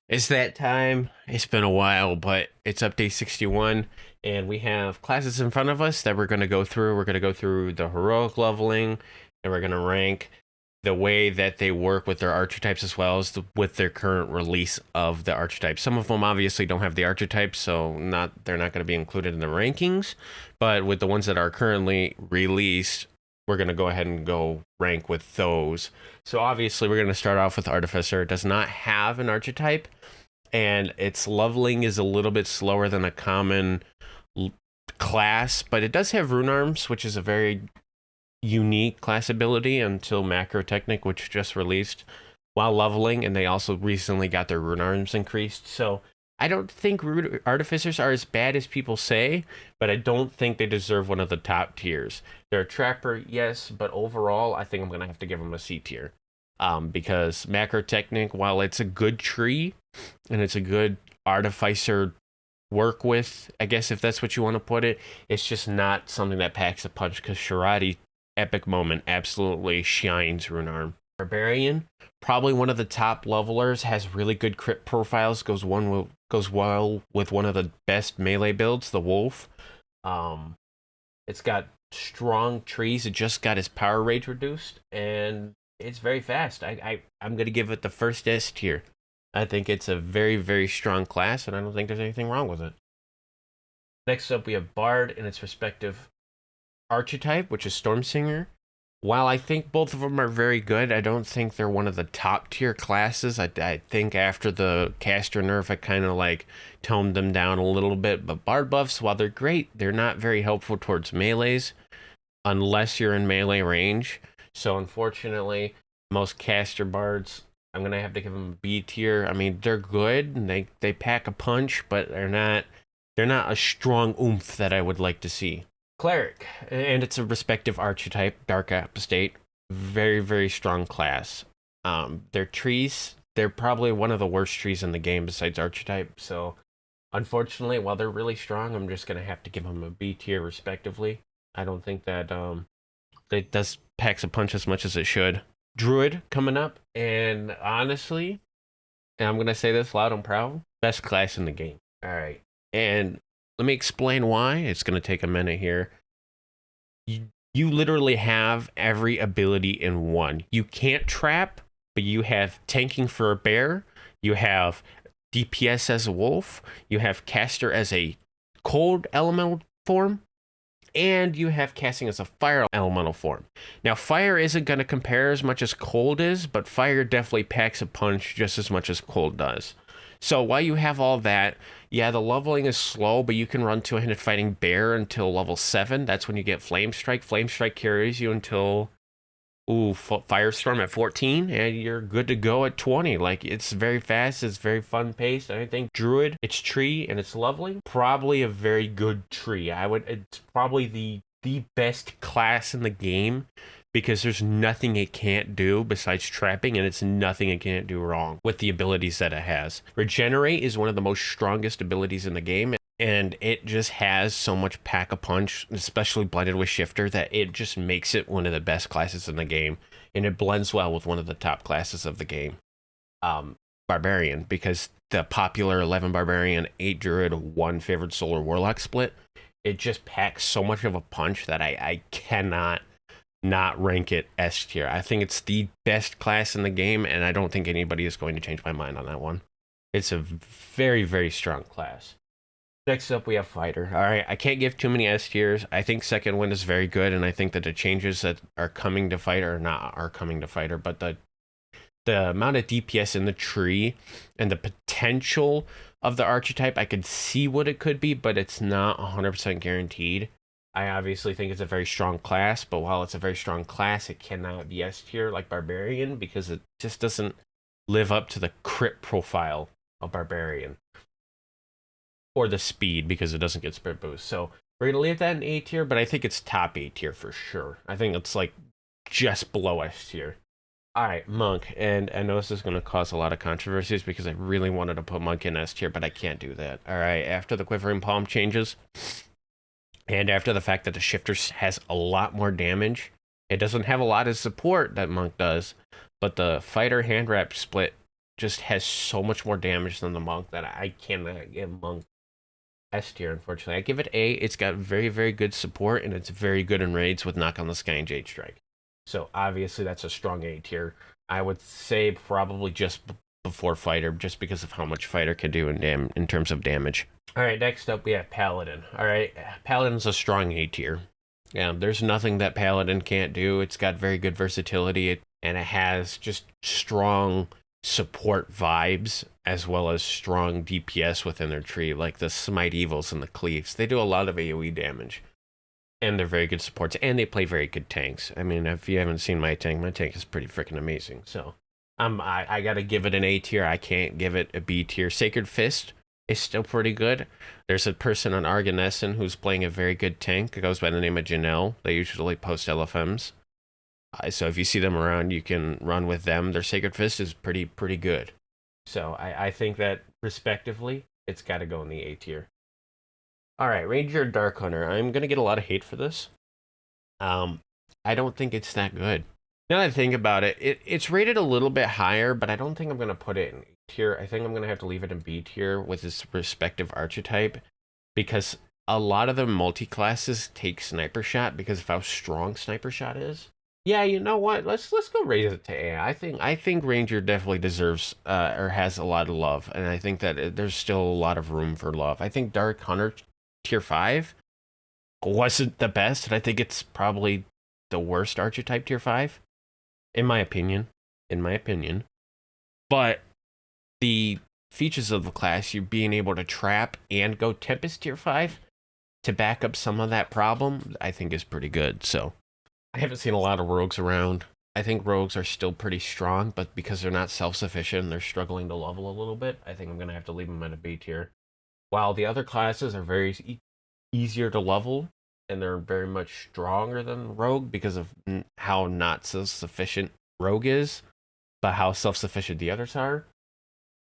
It's that time. It's been a while, but it's update 61, and we have classes in front of us that we're going to go through. We're going to go through the heroic leveling, and we're going to rank the way that they work with their archetypes as well as with their current release of the archetypes. Some of them obviously don't have the archetypes, so they're not going to be included in the rankings, but with the ones that are currently released, we're going to go ahead and go rank with those. So obviously we're going to start off with Artificer. It does not have an archetype, and its leveling is a little bit slower than a common class, but it does have rune arms, which is a very unique class ability until macro technic, which just released while leveling, and they also recently got their rune arms increased. So I don't think artificers are as bad as people say, but I don't think they deserve one of the top tiers. They're a trapper, yes, but overall I think I'm gonna have to give them a C tier. Because macro technic, while it's a good tree and it's a good artificer work with, I guess if that's what you want to put it, it's just not something that packs a punch, because Shoutout epic moment absolutely shines rune arm. Barbarian, probably one of the top levelers, has really good crit profiles, goes well with one of the best melee builds, the wolf. It's got strong trees. It just got his power rate reduced, and it's very fast. I'm gonna give it the first S tier. I think it's a very, very strong class, and I don't think there's anything wrong with it. Next up, we have Bard in its respective archetype, which is Stormsinger. While I think both of them are very good, I don't think they're one of the top tier classes. I think after the caster nerf, I kind of like toned them down a little bit. But Bard buffs, while they're great, they're not very helpful towards melees unless you're in melee range. So unfortunately, most caster bards, I'm gonna have to give them a B tier. I mean, they're good and they pack a punch, but they're not a strong oomph that I would like to see. Cleric, and it's a respective archetype, Dark Apostate, very, very strong class. Their trees, they're probably one of the worst trees in the game besides archetype, so unfortunately, while they're really strong, I'm just gonna have to give them a B tier respectively. I don't think that it does packs a punch as much as it should. Druid coming up, and honestly, and I'm gonna say this loud and proud, best class in the game. Alright. And let me explain why. It's gonna take a minute here. You literally have every ability in one. You can't trap, but you have tanking for a bear, you have DPS as a wolf, you have caster as a cold elemental form, and you have casting as a fire elemental form. Now, fire isn't going to compare as much as cold is, but fire definitely packs a punch just as much as cold does. So while you have all that, yeah, the leveling is slow, but you can run two-handed fighting bear until level 7. That's when you get Flame Strike. Flame Strike carries you until Firestorm at 14, and you're good to go at 20. Like, it's very fast, it's very fun paced. I think Druid, its tree and its leveling, probably a very good tree. It's probably the best class in the game, because there's nothing it can't do besides trapping, and it's nothing it can't do wrong with the abilities that it has. Regenerate is one of the most strongest abilities in the game, and it just has so much pack-a-punch, especially blended with Shifter, that it just makes it one of the best classes in the game, and it blends well with one of the top classes of the game, Barbarian, because the popular 11 Barbarian, 8 Druid, 1 Favored Soul or Warlock split, it just packs so much of a punch that I cannot not rank it S tier. I think it's the best class in the game, and I don't think anybody is going to change my mind on that one. It's a very, very strong class. Next up, we have Fighter. All right, I can't give too many S tiers. I think Second Wind is very good, and I think that the changes that are coming to Fighter, are coming to Fighter, but the amount of DPS in the tree and the potential of the archetype, I could see what it could be, but it's not 100% guaranteed. I obviously think it's a very strong class, but while it's a very strong class, it cannot be S tier like Barbarian, because it just doesn't live up to the crit profile of Barbarian. Or the speed, because it doesn't get spirit boost. So we're going to leave that in A tier, but I think it's top A tier for sure. I think it's like just below S tier. Alright, Monk, and I know this is going to cause a lot of controversies because I really wanted to put Monk in S tier, but I can't do that. Alright, after the Quivering Palm changes, and after the fact that the Shifter has a lot more damage, it doesn't have a lot of support that Monk does, but the Fighter hand wrap split just has so much more damage than the monk that I cannot give monk S tier, unfortunately. I give it A. It's got very, very good support, and it's very good in raids with Knock on the Sky and Jade Strike. So obviously that's a strong A tier. I would say probably just before Fighter, just because of how much Fighter can do in terms of damage. All right, next up we have Paladin. All right, Paladin's a strong A tier. Yeah, there's nothing that Paladin can't do. It's got very good versatility, and it has just strong support vibes as well as strong DPS within their tree, like the Smite Evils and the Cleaves. They do a lot of AoE damage, and they're very good supports, and they play very good tanks. I mean, if you haven't seen my tank is pretty freaking amazing. So I gotta give it an A tier. I can't give it a B tier. Sacred Fist is still pretty good. There's a person on Arganesson who's playing a very good tank. It goes by the name of Janelle. They usually post LFMs. So if you see them around, you can run with them. Their Sacred Fist is pretty good. So I think that, respectively, it's got to go in the A tier. All right, Ranger Dark Hunter. I'm going to get a lot of hate for this. I don't think it's that good. Now that I think about it, it's rated a little bit higher, but I don't think I'm going to put it in A tier. I think I'm going to have to leave it in B tier with its respective archetype, because a lot of the multi-classes take Sniper Shot because of how strong Sniper Shot is. Yeah, you know what? Let's go raise it to A. I think Ranger definitely deserves or has a lot of love, and I think that there's still a lot of room for love. I think Dark Hunter tier 5 wasn't the best, and I think it's probably the worst archetype tier 5, in my opinion. But the features of the class, you being able to trap and go Tempest tier 5 to back up some of that problem, I think is pretty good. So I haven't seen a lot of rogues around. I think rogues are still pretty strong, but because they're not self-sufficient, they're struggling to level a little bit. I think I'm going to have to leave them at a B tier. While the other classes are very easier to level, and they're very much stronger than rogue because of how not self-sufficient rogue is, but how self-sufficient the others are,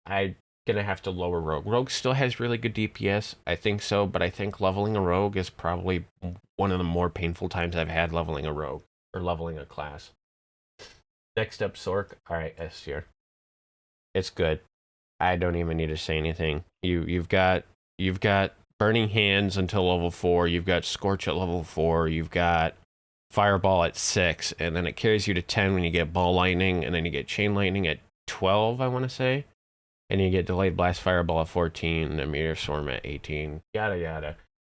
I'm going to have to lower rogue. Rogue still has really good DPS, I think so, but I think leveling a rogue is probably one of the more painful times I've had leveling a rogue, or leveling a class. Next up, Sorc. Alright, S tier. It's good. I don't even need to say anything. You've got Burning Hands until level 4, you've got Scorch at level 4, you've got Fireball at 6, and then it carries you to 10 when you get Ball Lightning, and then you get Chain Lightning at 12, I want to say. And you get Delayed Blast Fireball at 14, and then Meteor Swarm at 18, yada yada.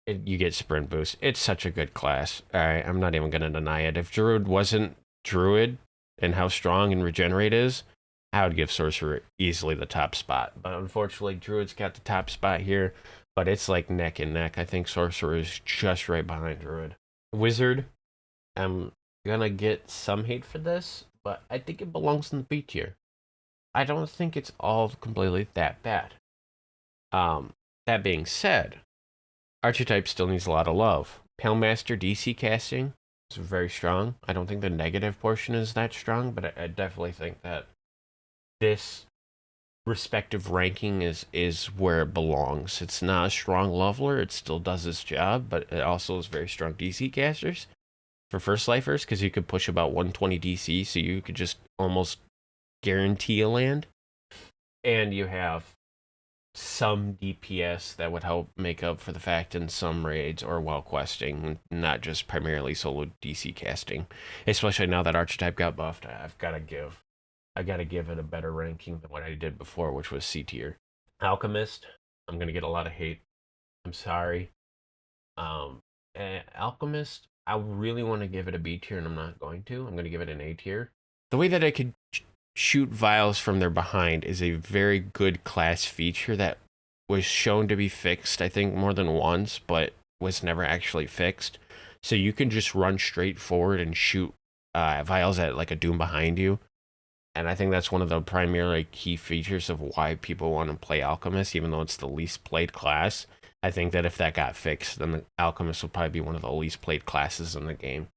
You get Sprint Boost. It's such a good class. Alright, I'm not even going to deny it. If Druid wasn't Druid, and how strong and Regenerate is, I would give Sorcerer easily the top spot. But unfortunately, Druid's got the top spot here, but it's like neck and neck. I think Sorcerer is just right behind Druid. Wizard, I'm going to get some hate for this, but I think it belongs in the B tier. I don't think it's all completely that bad. That being said, archetype still needs a lot of love. Palemaster DC casting is very strong. I don't think the negative portion is that strong, but I definitely think that this respective ranking is where it belongs. It's not a strong leveler. It still does its job, but it also is very strong DC casters for first lifers, because you could push about 120 DC, so you could just almost guarantee a land, and you have some DPS that would help make up for the fact in some raids or while questing, not just primarily solo DC casting. Especially now that archetype got buffed, I gotta give it a better ranking than what I did before, which was C tier. Alchemist, I'm gonna get a lot of hate. I'm sorry. Alchemist, I really want to give it a B tier, and I'm not going to. I'm gonna give it an A tier. The way that I could shoot vials from their behind is a very good class feature that was shown to be fixed, I think, more than once, but was never actually fixed. So you can just run straight forward and shoot vials at like a Doom behind you. And I think that's one of the primary key features of why people want to play Alchemist, even though it's the least played class. I think that if that got fixed, then the Alchemist would probably be one of the least played classes in the game.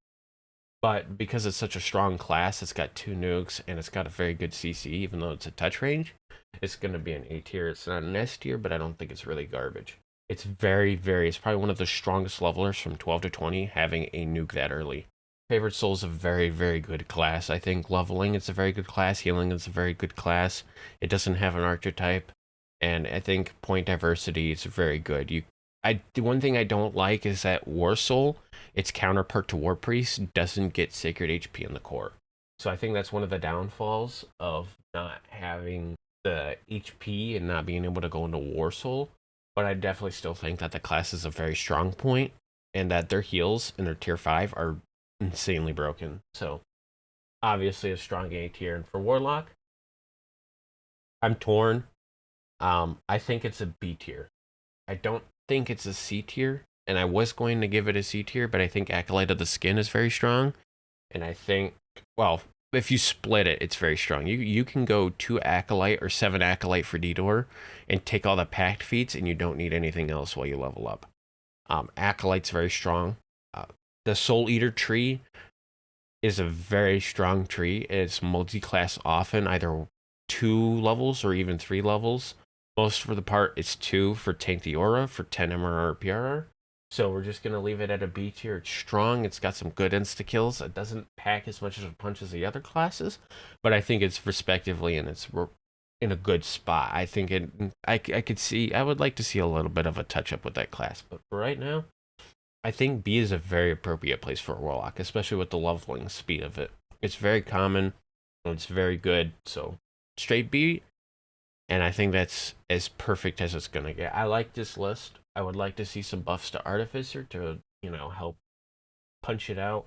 But because it's such a strong class, it's got 2 nukes, and it's got a very good CC, even though it's a touch range, it's going to be an A tier. It's not an S tier, but I don't think it's really garbage. It's it's probably one of the strongest levelers from 12 to 20, having a nuke that early. Favorite Soul is a very, very good class. I think leveling is a very good class. Healing is a very good class. It doesn't have an archetype, and I think point diversity is very good. The one thing I don't like is that War Soul, its counterpart to War Priest, doesn't get sacred HP in the core. So I think that's one of the downfalls of not having the HP and not being able to go into War Soul. But I definitely still think that the class is a very strong point, and that their heals in their tier 5 are insanely broken. So obviously a strong A tier. And for Warlock, I'm torn. I think it's a B tier. I don't think it's a C tier, and I was going to give it a C tier, but I think Acolyte of the Skin is very strong, and I think, well, if you split it, it's very strong. You can go 2 Acolyte or 7 Acolyte for Detour and take all the packed feats, and you don't need anything else while you level up. Acolyte's very strong. The Soul Eater tree is a very strong tree. It's multi-class often, either 2 levels or even 3 levels. Most for the part, it's 2 for Tank the Aura for 10 MRR PRR. So we're just going to leave it at a B tier. It's strong. It's got some good insta-kills. It doesn't pack as much of a punch as the other classes, but I think it's respectively and it's in a good spot. I think I would like to see a little bit of a touch-up with that class, but for right now, I think B is a very appropriate place for a Warlock, especially with the leveling speed of it. It's very common, and it's very good, so straight B, and I think that's as perfect as it's going to get. I like this list. I would like to see some buffs to Artificer to, help punch it out.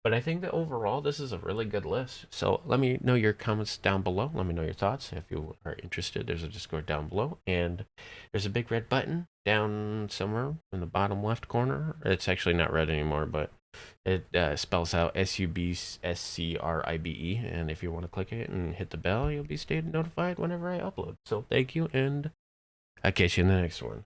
But I think that overall, this is a really good list. So let me know your comments down below. Let me know your thoughts. If you are interested, there's a Discord down below. And there's a big red button down somewhere in the bottom left corner. It's actually not red anymore, but it spells out SUBSCRIBE. And if you want to click it and hit the bell, you'll be notified whenever I upload. So thank you, and I'll catch you in the next one.